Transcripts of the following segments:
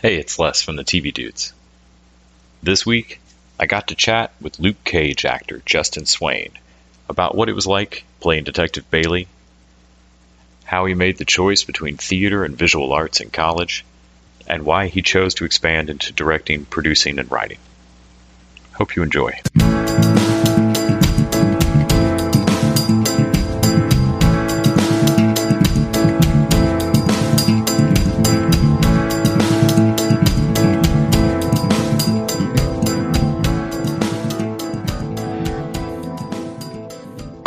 Hey, it's Les from the TV Dudes. This week, I got to chat with Luke Cage actor Justin Swain about what it was like playing Detective Bailey, how he made the choice between theater and visual arts in college, and why he chose to expand into directing, producing, and writing. Hope you enjoy.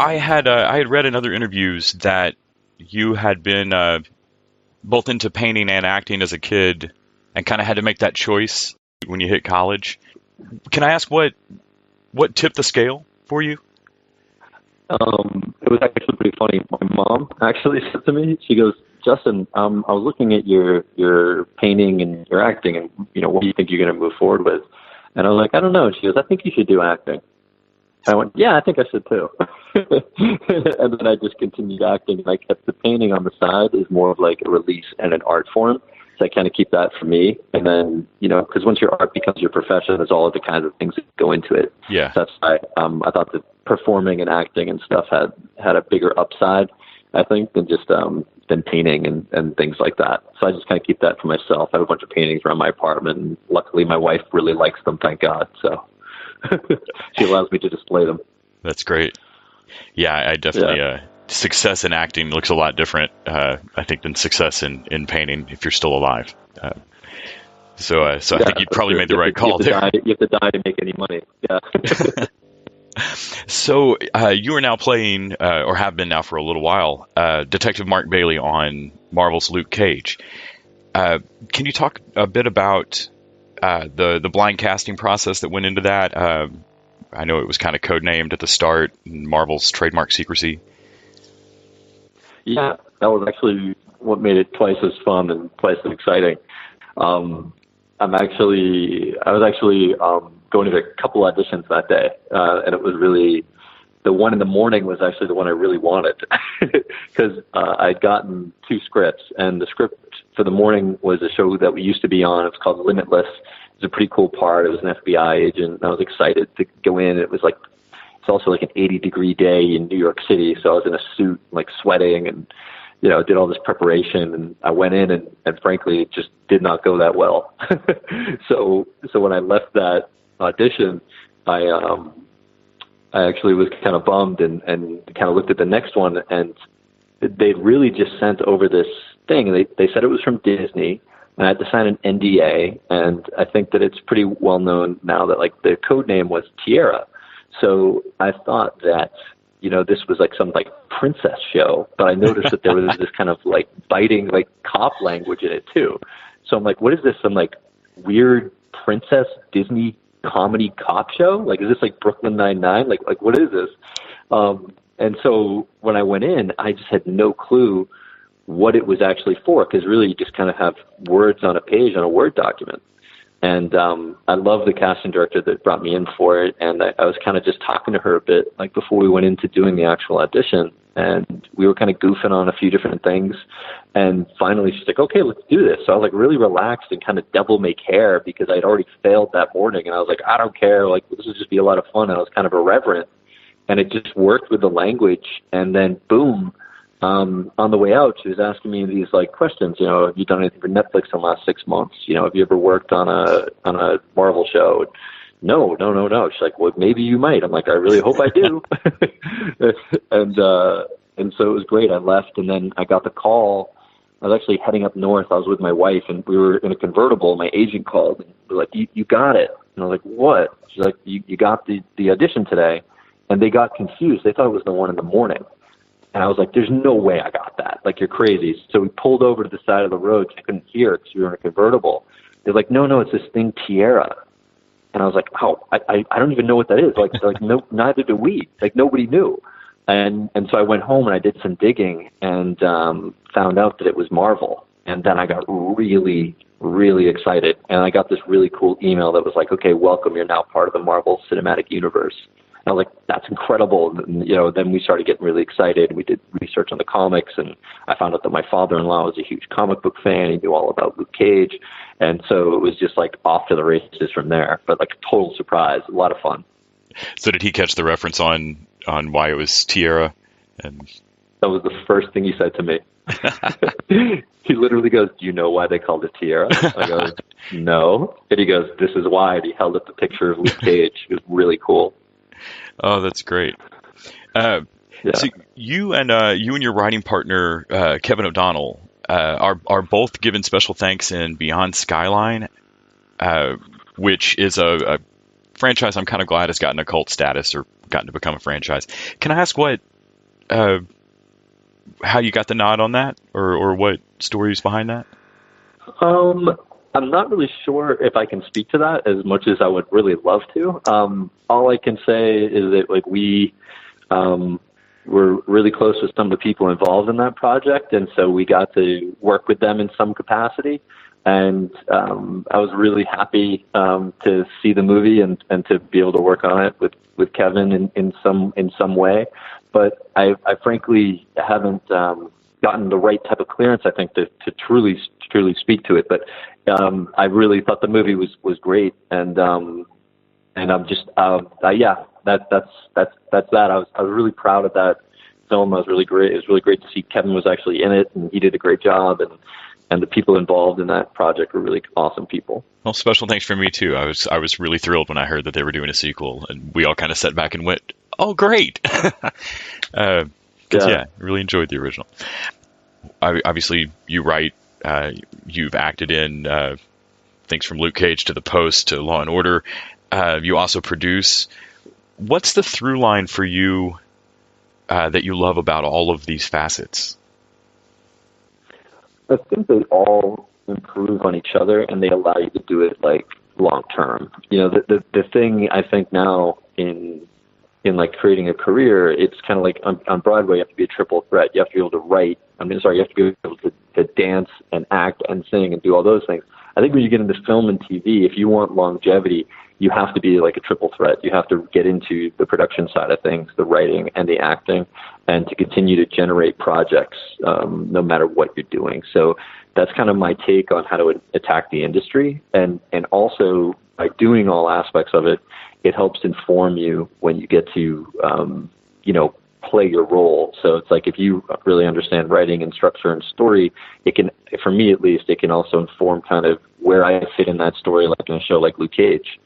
I had read in other interviews that you had been both into painting and acting as a kid, and kind of had to make that choice when you hit college. Can I ask what tipped the scale for you? It was actually pretty funny. My mom actually said to me, she goes, Justin, I was looking at your painting and your acting, and what do you think you're going to move forward with? And I was like, I don't know. And she goes, I think you should do acting. I went, yeah, I think I should too. And then I just continued acting, and I kept the painting on the side as more of like a release and an art form. So I kind of keep that for me. And then, because once your art becomes your profession, there's all of the kinds of things that go into it. Yeah. So that's why I thought that performing and acting and stuff had a bigger upside, I think, than painting and things like that. So I just kind of keep that for myself. I have a bunch of paintings around my apartment, and luckily my wife really likes them, thank God. So she allows me to display them. That's great. Yeah, I definitely, success in acting looks a lot different, I think, than success in painting if you're still alive. So I think you probably made the right call there. You have to die to make any money. Yeah. So you are now playing, or have been now for a little while, Detective Mark Bailey on Marvel's Luke Cage. Can you talk a bit about the blind casting process that went into that? I know it was kind of codenamed at the start, Marvel's trademark secrecy. Yeah, that was actually what made it twice as fun and twice as exciting. I was actually going to a couple auditions that day, and it was really, the one in the morning was actually the one I really wanted, because I'd gotten two scripts, and the script for the morning was a show that we used to be on. It's called Limitless. It was a pretty cool part. It was an FBI agent. I was excited to go in. It's also like an 80-degree day in New York City, so I was in a suit, like sweating, and did all this preparation, and I went in, and frankly, it just did not go that well. So when I left that audition, I actually was kind of bummed, and kind of looked at the next one, and they'd really just sent over this thing, and they said it was from Disney, and I had to sign an NDA, and I think that it's pretty well known now that like the code name was Tierra. So I thought that, this was like some like princess show, but I noticed that there was this kind of like biting like cop language in it too. So I'm like, what is this? Some like weird princess Disney comedy cop show? Like, is this like Brooklyn Nine-Nine? Like what is this? And so when I went in, I just had no clue what it was actually for, because really you just kind of have words on a page on a Word document. And I love the casting director that brought me in for it, and I was kind of just talking to her a bit like before we went into doing the actual audition, and we were kind of goofing on a few different things, and finally she's like, okay, let's do this. So I was like really relaxed and kind of devil may care, because I'd already failed that morning, and I was like, I don't care, like this will just be a lot of fun. And I was kind of irreverent, and it just worked with the language, and then boom, on the way out, she was asking me these like questions. Have you done anything for Netflix in the last 6 months? Have you ever worked on a Marvel show? No. She's like, well, maybe you might. I'm like, I really hope I do. and so it was great. I left, and then I got the call. I was actually heading up north. I was with my wife, and we were in a convertible. My agent called and was like, you got it. And I was like, what? She's like, you got the audition today. And they got confused. They thought it was the one in the morning. And I was like, there's no way I got that. Like, you're crazy. So we pulled over to the side of the road. So I couldn't hear because we were in a convertible. They're like, no, it's this thing, Tierra. And I was like, oh, I don't even know what that is. Like no, neither do we. Like, nobody knew. And so I went home and I did some digging and found out that it was Marvel. And then I got really, really excited. And I got this really cool email that was like, okay, welcome. You're now part of the Marvel Cinematic Universe. I was like, that's incredible. And, then we started getting really excited. We did research on the comics, and I found out that my father-in-law was a huge comic book fan. He knew all about Luke Cage. And so it was just like off to the races from there, but like a total surprise, a lot of fun. So did he catch the reference on why it was tiara? And That was the first thing he said to me. He literally goes, "Do you know why they called it tiara?" I go, "No." And he goes, "This is why." And he held up the picture of Luke Cage. It was really cool. Oh, that's great. Yeah. So you and your writing partner Kevin O'Donnell are both given special thanks in Beyond Skyline, which is a franchise I'm kind of glad has gotten a cult status or gotten to become a franchise. Can I ask what how you got the nod on that, or what stories behind that? I'm not really sure if I can speak to that as much as I would really love to. All I can say is that like we were really close with some of the people involved in that project, and so we got to work with them in some capacity. And I was really happy to see the movie and to be able to work on it with Kevin in some way. But I frankly haven't gotten the right type of clearance, I think, to truly speak to it. But I really thought the movie was great, and I'm just that's that. I was really proud of that film. I was really great. It was really great to see Kevin was actually in it, and he did a great job, and the people involved in that project were really awesome people. Well, special thanks from me too. I was really thrilled when I heard that they were doing a sequel, and we all kind of sat back and went, "Oh, great!" Yeah, really enjoyed the original. Obviously, you write. You've acted in things from Luke Cage to The Post to Law and Order. You also produce. What's the through line for you that you love about all of these facets? I think they all improve on each other, and they allow you to do it like long term. You know, the thing I think now in like creating a career, it's kind of like on Broadway, you have to be a triple threat. You have to be able to write. You have to be able to dance and act and sing and do all those things. I think when you get into film and TV, if you want longevity, you have to be like a triple threat. You have to get into the production side of things, the writing and the acting, and to continue to generate projects no matter what you're doing. So that's kind of my take on how to attack the industry. And also by doing all aspects of it, it helps inform you when you get to, play your role. So it's like if you really understand writing and structure and story, it can, for me at least, it can also inform kind of where I fit in that story, like in a show like Luke Cage.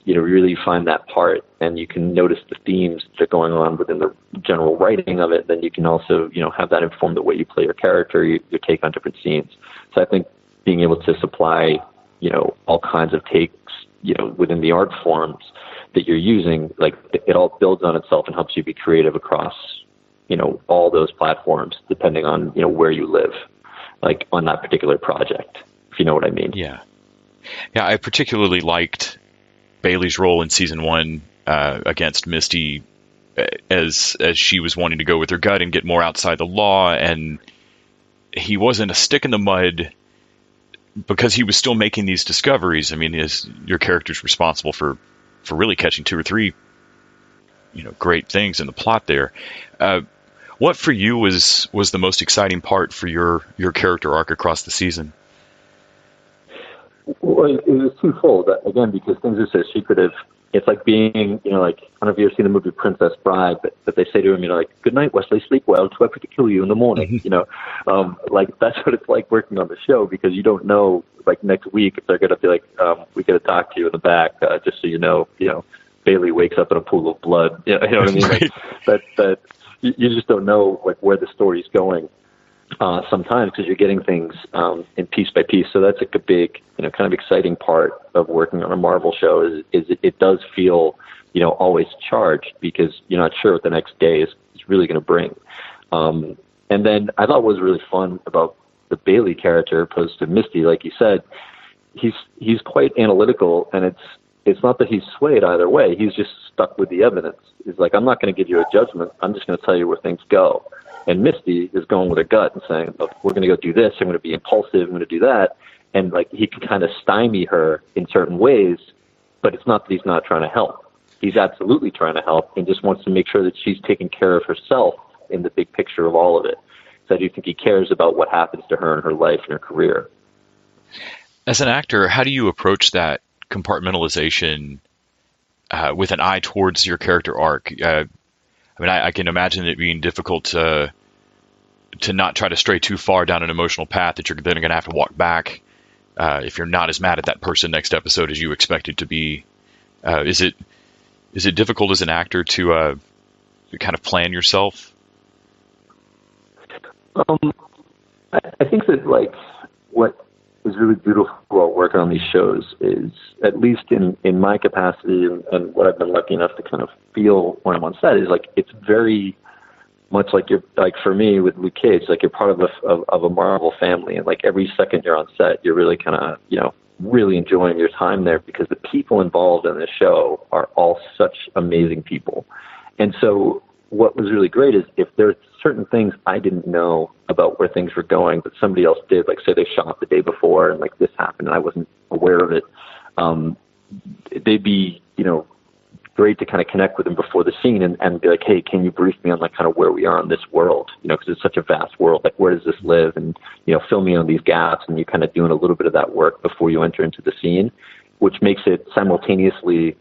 Really find that part, and you can notice the themes that are going on within the general writing of it. Then you can also, have that inform the way you play your character, your take on different scenes. So I think being able to supply, all kinds of takes, within the art forms that you're using, like it all builds on itself and helps you be creative across, all those platforms, depending on, where you live, like on that particular project, if you know what I mean. Yeah. Yeah, I particularly liked Bailey's role in season 1 against Misty as she was wanting to go with her gut and get more outside the law, and he wasn't a stick in the mud because he was still making these discoveries. I mean, your character's responsible for really catching 2 or 3, great things in the plot there. What for you was the most exciting part for your character arc across the season? Well, it was twofold. Again, because things are so secretive. It's like being, like, I don't know if you've ever seen the movie Princess Bride, but they say to him, like, "Good night, Wesley, sleep well, to ever to kill you in the morning." Like that's what it's like working on the show, because you don't know, like, next week if they're going to be like, "We got to talk to you in the back, just so you know, Bailey wakes up in a pool of blood." You know what I mean? Right. Like, that you just don't know, like, where the story's going. Sometimes, because you're getting things in piece by piece. So that's like a big, kind of exciting part of working on a Marvel show is it does feel, always charged, because you're not sure what the next day is really going to bring. And then I thought what was really fun about the Bailey character opposed to Misty, like you said, he's quite analytical, and it's not that he's swayed either way. He's just stuck with the evidence. He's like, "I'm not going to give you a judgment. I'm just going to tell you where things go." And Misty is going with her gut and saying, "Look, we're going to go do this. I'm going to be impulsive. I'm going to do that." And like, he can kind of stymie her in certain ways, but it's not that he's not trying to help. He's absolutely trying to help and just wants to make sure that she's taking care of herself in the big picture of all of it. So I do think he cares about what happens to her in her life and her career. As an actor, how do you approach that compartmentalization with an eye towards your character arc? I can imagine it being difficult to not try to stray too far down an emotional path that you're then going to have to walk back if you're not as mad at that person next episode as you expected to be. Is it difficult as an actor to kind of plan yourself? I think that like what is really beautiful about working on these shows is, at least in my capacity and what I've been lucky enough to kind of feel when I'm on set, is like it's very much like you're, like for me with Luke Cage, like you're part of a Marvel family, and like every second you're on set, you're really kind of really enjoying your time there, because the people involved in the show are all such amazing people. And so what was really great is if there's certain things I didn't know about where things were going, but somebody else did, like say they shot the day before and like this happened and I wasn't aware of it, they'd be, great to kind of connect with them before the scene and be like, hey, can you brief me on like kind of where we are in this world? Because it's such a vast world. Like, where does this live? And, fill me on these gaps. And you're kind of doing a little bit of that work before you enter into the scene, which makes it simultaneously,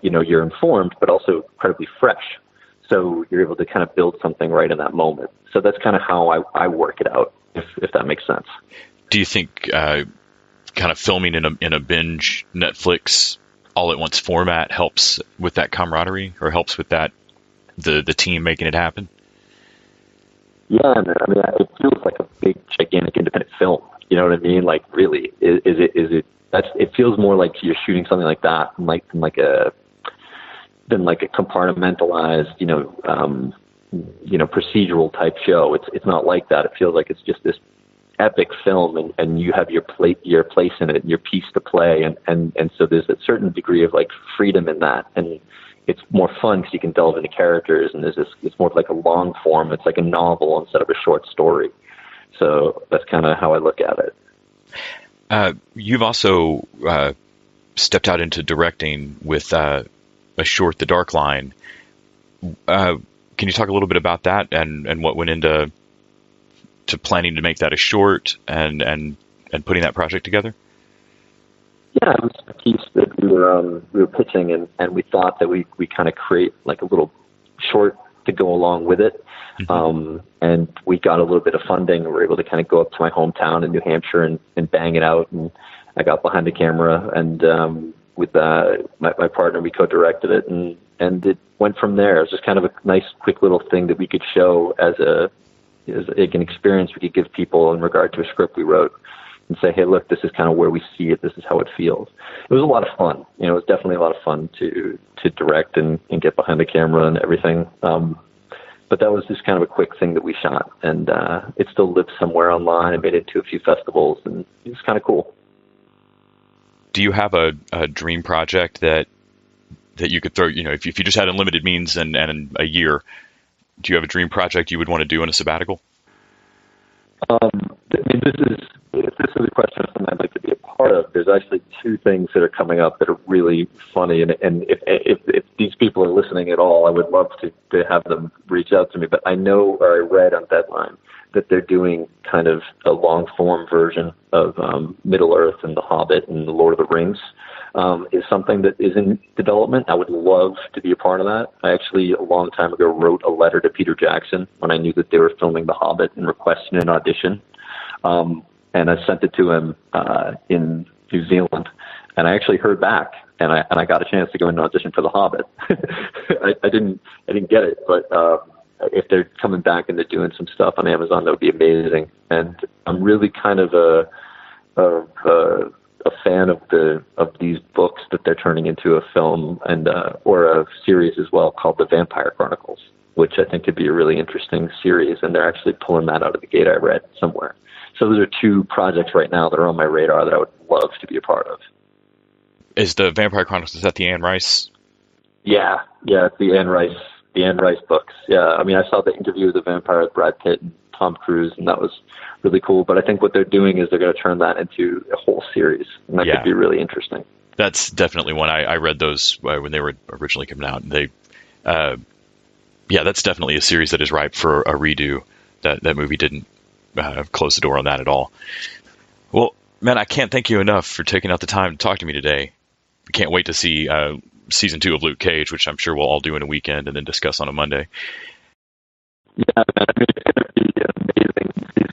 you're informed, but also incredibly fresh. So you're able to kind of build something right in that moment. So that's kind of how I work it out, if that makes sense. Do you think kind of filming in a binge Netflix all at once format helps with that camaraderie, or helps with that the team making it happen? Yeah, it feels like a big, gigantic independent film. You know what I mean? Like, really, is it? It feels more like you're shooting something like that, than like a compartmentalized, procedural type show. It's not like that. It feels like it's just this epic film, and you have your place in it, and your piece to play, and so there's a certain degree of like freedom in that, and it's more fun because you can delve into characters, and it's more like a long form. It's like a novel instead of a short story. So that's kind of how I look at it. You've also stepped out into directing with a short, The Dark Line. Can you talk a little bit about that and what went into planning to make that a short and putting that project together? Yeah, it was a piece that we were pitching, and we thought that we kind of create like a little short to go along with it. Mm-hmm. And we got a little bit of funding, and we were able to kind of go up to my hometown in New Hampshire and bang it out. And I got behind the camera, and with my partner, we co-directed it, and it went from there. It was just kind of a nice, quick little thing that we could show as like an experience we could give people in regard to a script we wrote, and say, hey, look, this is kind of where we see it. This is how it feels. It was a lot of fun. It was definitely a lot of fun to direct and get behind the camera and everything. But that was just kind of a quick thing that we shot, and it still lives somewhere online. It made it to a few festivals, and it was kind of cool. Do you have a dream project that you could throw, if you just had unlimited means and a year, do you have a dream project you would want to do in a sabbatical? This is a question of something I'd like to be a part of. There's actually two things that are coming up that are really funny, and if these people are listening at all, I would love to have them reach out to me. But I know, or I read on Deadline, that they're doing kind of a long-form version of Middle-earth and The Hobbit and The Lord of the Rings. Is something that is in development. I would love to be a part of that. I actually, a long time ago, wrote a letter to Peter Jackson when I knew that they were filming The Hobbit and requesting an audition. And I sent it to him in New Zealand, and I actually heard back, and I got a chance to go in and audition for The Hobbit. I didn't get it, but if they're coming back and they're doing some stuff on Amazon, that would be amazing. And I'm really kind of a fan of these books that they're turning into a film and or a series as well, called The Vampire Chronicles, which I think could be a really interesting series. And they're actually pulling that out of the gate, I read somewhere. So those are two projects right now that are on my radar that I would love to be a part of. Is The Vampire Chronicles, is that the Anne Rice? Yeah, it's the Anne Rice books. Yeah, I saw the interview with the vampire with Brad Pitt and Tom Cruise, and that was really cool. But I think what they're doing is they're going to turn that into a whole series, and that could be really interesting. That's definitely one. I read those when they were originally coming out. They, that's definitely a series that is ripe for a redo. That movie didn't close the door on that at all. Well, Man, I can't thank you enough for taking out the time to talk to me today. I can't wait to see season 2 of Luke Cage, which I'm sure we'll all do in a weekend and then discuss on a Monday. Yeah, man, I mean, it's going to be an amazing season.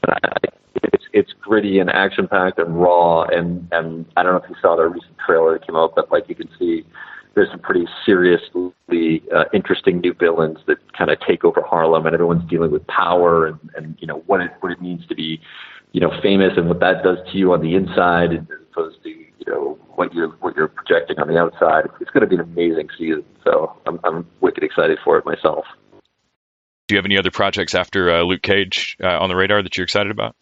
It's gritty and action-packed and raw, and I don't know if you saw the recent trailer that came out, but like you can see, there's some pretty seriously interesting new villains that kind of take over Harlem, and everyone's dealing with power and you know what it means to be, you know, famous and what that does to you on the inside as opposed to, you know, what you're projecting on the outside. It's going to be an amazing season, so I'm wicked excited for it myself. Do you have any other projects after Luke Cage on the radar that you're excited about?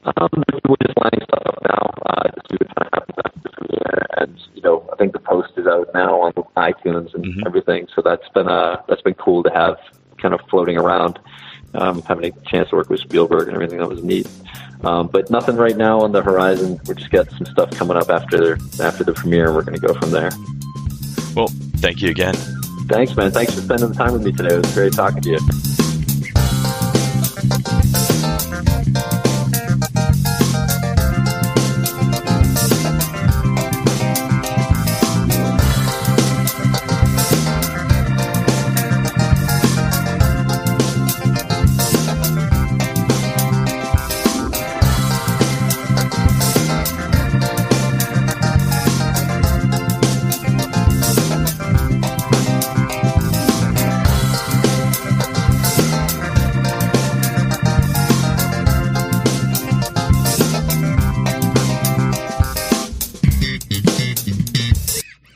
We're just lining stuff up now to see what kind of happens after the premiere, and you know, I think the post is out now on iTunes and everything. So that's been cool to have kind of floating around. Having a chance to work with Spielberg and everything, that was neat. But nothing right now on the horizon. We're just got some stuff coming up after the premiere, and we're going to go from there. Well, thank you again. Thanks, man. Thanks for spending the time with me today. It was great talking to you.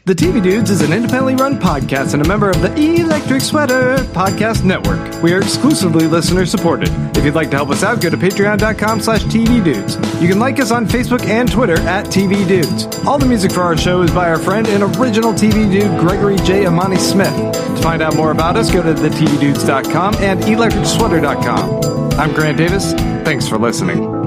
The TV Dudes is an independently run podcast and a member of the Electric Sweater Podcast Network. We are exclusively listener-supported. If you'd like to help us out, go to patreon.com/tvdudes. You can like us on Facebook and Twitter @TVDudes. All the music for our show is by our friend and original TV Dude, Gregory J. Amani Smith. To find out more about us, go to thetvdudes.com and electricsweater.com. I'm Grant Davis. Thanks for listening.